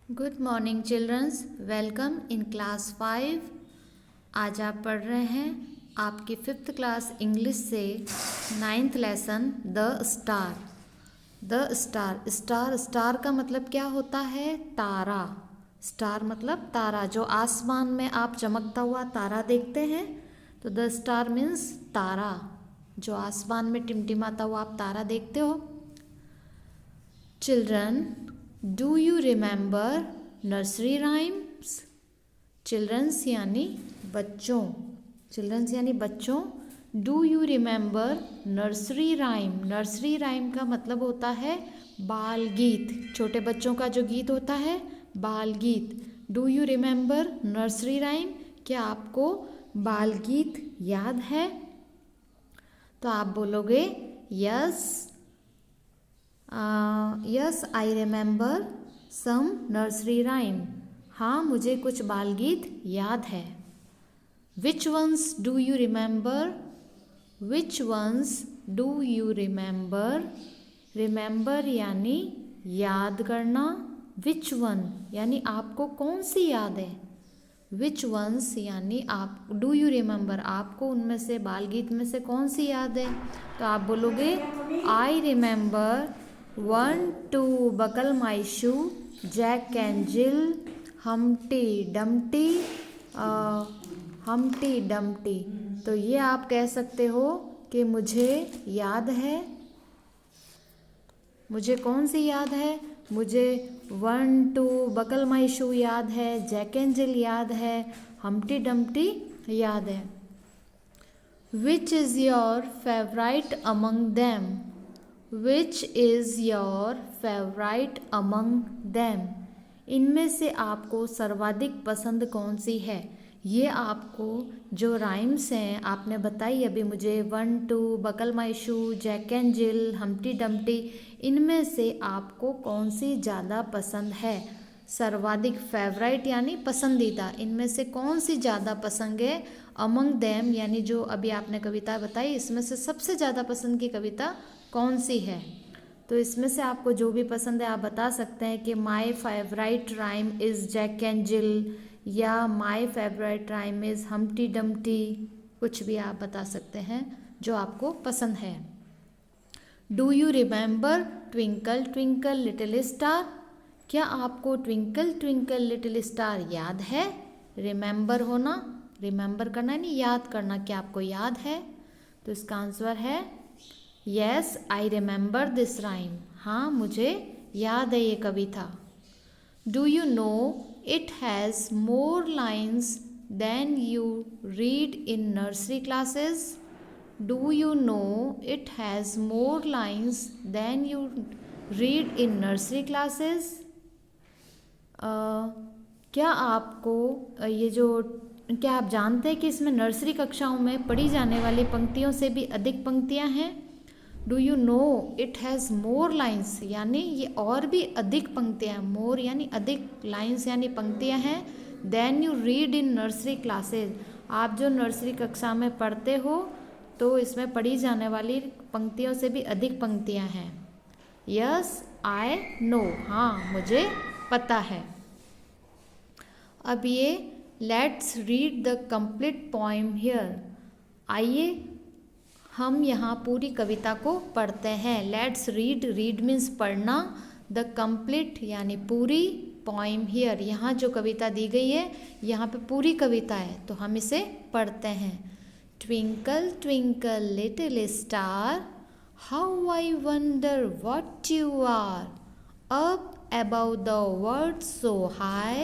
Good morning childrens, welcome in class 5। आज आप पढ़ रहे हैं आपकी 5th क्लास इंग्लिश से 9th lesson the star. The star, star star का मतलब क्या होता है? तारा। स्टार मतलब तारा, जो आसमान में आप चमकता हुआ तारा देखते हैं तो द स्टार मीन्स तारा, जो आसमान में टिमटिमाता हुआ आप तारा देखते हो। Children, do you remember nursery rhymes? Childrens यानी बच्चों, चिल्ड्रंस यानी बच्चों। Do you remember nursery rhyme? Nursery rhyme का मतलब होता है बाल गीत, छोटे बच्चों का जो गीत होता है बाल गीत। Do you remember nursery rhyme? क्या आपको बाल गीत याद है? तो आप बोलोगे yes, yes I remember some nursery rhyme. हाँ, मुझे कुछ बाल गीत याद है। Which ones do you remember? Which ones do you remember? Remember यानी याद करना, विच वन यानी आपको कौन सी याद है। विच वंस यानी आप, डू यू रिमेंबर आपको उनमें से बाल गीत में से कौन सी याद है? तो आप बोलोगे I remember 1 2 buckle my shoe, Jack and Jill, Humpty Dumpty, हमटी Dumpty. तो ये आप कह सकते हो कि मुझे याद है। मुझे कौन सी याद है? मुझे 1 2 बकल माई शू याद है, जैक एंड जिल याद है, हमटी डमटी याद है। Which is your favourite among them? Which is your favourite among them? इनमें से आपको सर्वाधिक पसंद कौन सी है? ये आपको जो राइम्स हैं आपने बताई अभी मुझे, 1 2 buckle my shoe, Jack and Jill, Humpty Dumpty, इनमें से आपको कौन सी ज़्यादा पसंद है? सर्वाधिक, फेवराइट यानी पसंदीदा, इनमें से कौन सी ज़्यादा पसंद है? अमंग दैम यानी जो अभी आपने कविता बताई, इसमें से सबसे ज़्यादा पसंद की कविता कौन सी है? तो इसमें से आपको जो भी पसंद है आप बता सकते हैं कि my favourite rhyme is Jack and Jill, या my favourite rhyme is Humpty Dumpty. कुछ भी आप बता सकते हैं जो आपको पसंद है। Do you remember twinkle twinkle little star? क्या आपको ट्विंकल ट्विंकल लिटिल स्टार याद है? रिमेंबर होना, रिमेंबर करना यानी याद करना, क्या आपको याद है? तो इसका आंसर है yes I remember this rhyme. हाँ, मुझे याद है ये कविता। Do you know it has more lines than you read in nursery classes? Do you know it has more lines than you read in nursery classes? क्या आपको ये जो, क्या आप जानते हैं कि इसमें नर्सरी कक्षाओं में पढ़ी जाने वाली पंक्तियों से भी अधिक पंक्तियां हैं? Do you know it has more lines यानी ये और भी अधिक पंक्तियाँ, मोर यानी अधिक, लाइन्स यानी पंक्तियाँ हैं, then you read in nursery classes, आप जो नर्सरी कक्षा में पढ़ते हो तो इसमें पढ़ी जाने वाली पंक्तियों से भी अधिक पंक्तियाँ हैं। यस आई नो, हाँ मुझे पता है। अब ये let's read the complete poem here, आइए हम यहाँ पूरी कविता को पढ़ते हैं। लेट्स रीड, रीड मीन्स पढ़ना, द कंप्लीट यानी पूरी, पोइम हियर यहाँ जो कविता दी गई है यहाँ पे पूरी कविता है तो हम इसे पढ़ते हैं। Twinkle twinkle little star, how I wonder what you are, up above the world so high,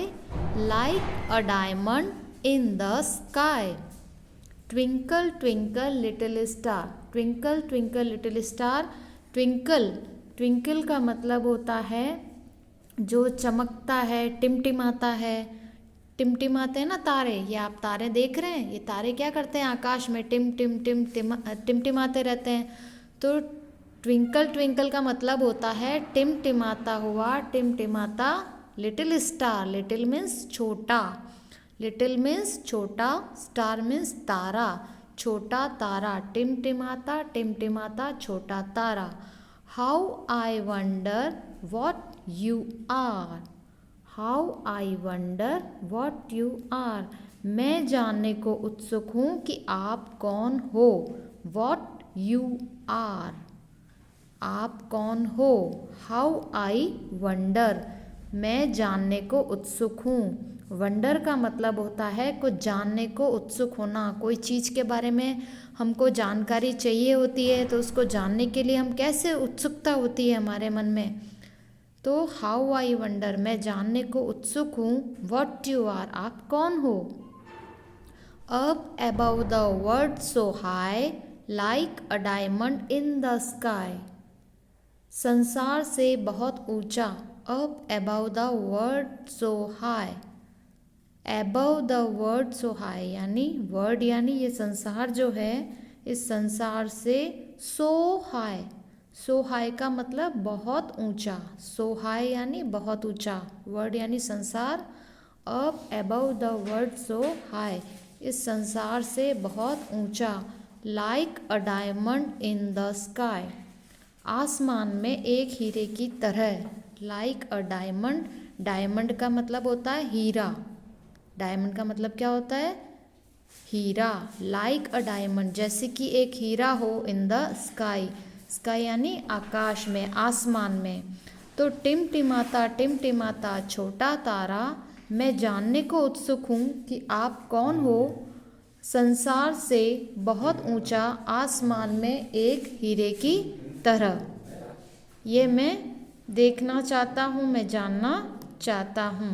like a diamond in the sky. Twinkle twinkle little star, twinkle twinkle little star. Twinkle, twinkle का मतलब होता है जो चमकता है, टिमटिमाता है। टिमटिमाते हैं ना तारे, ये आप तारे देख रहे हैं, ये तारे क्या करते हैं आकाश में टिम टिम टिम टिमटिमाते रहते हैं। तो ट्विंकल ट्विंकल का मतलब होता है टिमटिमाता हुआ, टिमटिमाता लिटिल स्टार। लिटिल मीन्स छोटा, लिटिल मीन्स छोटा, स्टार मीन्स तारा, छोटा तारा, टिमटिमाता टिमटिमाता छोटा तारा। How I wonder what you are, how I wonder what you are. मैं जानने को उत्सुक हूँ कि आप कौन हो। व्हाट यू आर, आप कौन हो। हाउ आई वंडर, मैं जानने को उत्सुक हूँ। वंडर का मतलब होता है कुछ जानने को उत्सुक होना। कोई चीज़ के बारे में हमको जानकारी चाहिए होती है तो उसको जानने के लिए हम कैसे उत्सुकता होती है हमारे मन में। तो हाउ आई वंडर, मैं जानने को उत्सुक हूँ। व्हाट यू आर, आप कौन हो। Up above the world so high like a diamond in the sky. संसार से बहुत ऊंचा। Up above the world so high, above the world so high यानी वर्ल्ड यानी ये संसार जो है, इस संसार से सो हाई। सो हाई का मतलब बहुत ऊंचा। सो हाई यानी बहुत ऊंचा, वर्ल्ड यानी संसार। Up above the world so high, इस संसार से बहुत ऊंचा। Like a diamond in the sky, आसमान में एक हीरे की तरह। लाइक अ डायमंड, डायमंड का मतलब होता है हीरा। डायमंड का मतलब क्या होता है, हीरा। लाइक अ डायमंड, जैसे कि एक हीरा हो। इन द स्काई, स्काई यानी आकाश में, आसमान में। तो टिमटिमाता छोटा तारा, मैं जानने को उत्सुक हूँ कि आप कौन हो। संसार से बहुत ऊंचा, आसमान में एक हीरे की तरह। ये मैं देखना चाहता हूँ, मैं जानना चाहता हूँ।